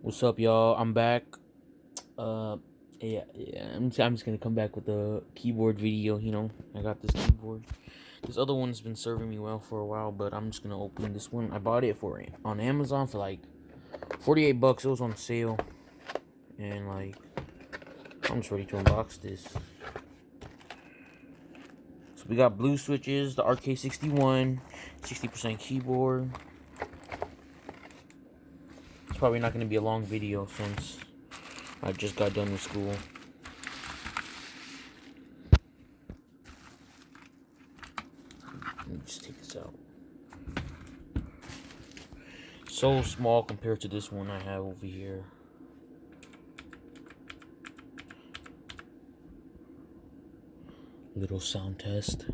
What's up, y'all? I'm back. Uh, yeah. I'm just gonna come back with the keyboard video. I got this keyboard. This other one's been serving me well for a while, but I'm just gonna open this one. I bought it on Amazon for like 48 bucks. It was on sale, and like I'm just ready to unbox this. So we got blue switches, the Rk61, 60% keyboard. It's probably not gonna be a long video since I just got done with school. Let me just take this out. So small compared to this one I have over here. Little sound test.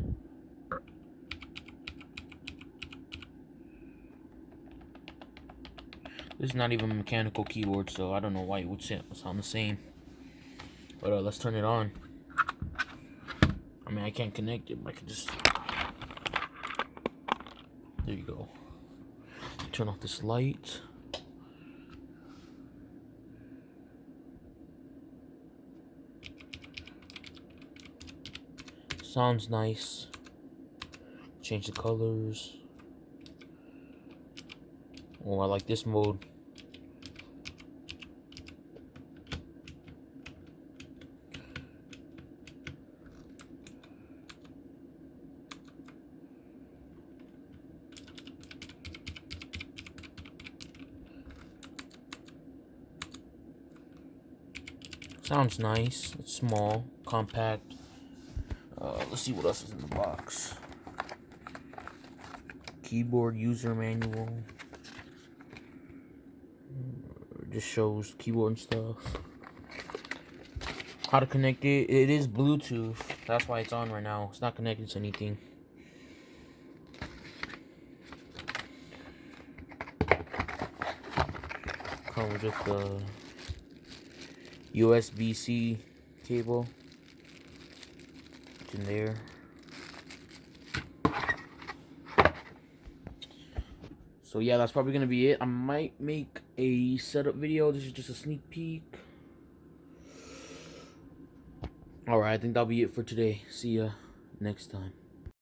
This is not even a mechanical keyboard, so I don't know why it would sound the same. But let's turn it on. I mean, I can't connect it, but I can just... There you go. Turn off this light. Sounds nice. Change the colors. Oh, I like this mode. Sounds nice. It's small, compact. Let's see what else is in the box. Keyboard user manual. Just shows keyboard and stuff. How to connect it. It is Bluetooth. That's why it's on right now. It's not connected to anything. Comes with the USB-C cable. It's in there. So yeah, that's probably gonna be it. I might make a setup video. This is just a sneak peek. Alright, I think that'll be it for today. See ya next time.